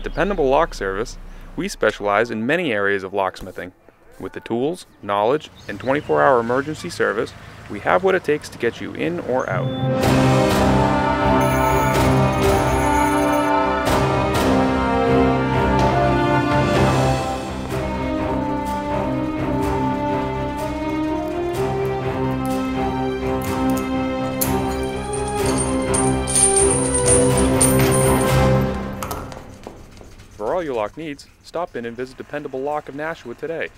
At Dependable Lock Service, we specialize in many areas of locksmithing. With the tools, knowledge, and 24-hour emergency service, we have what it takes to get you in or out. For all your lock needs, stop in and visit Dependable Lock of Nashua today.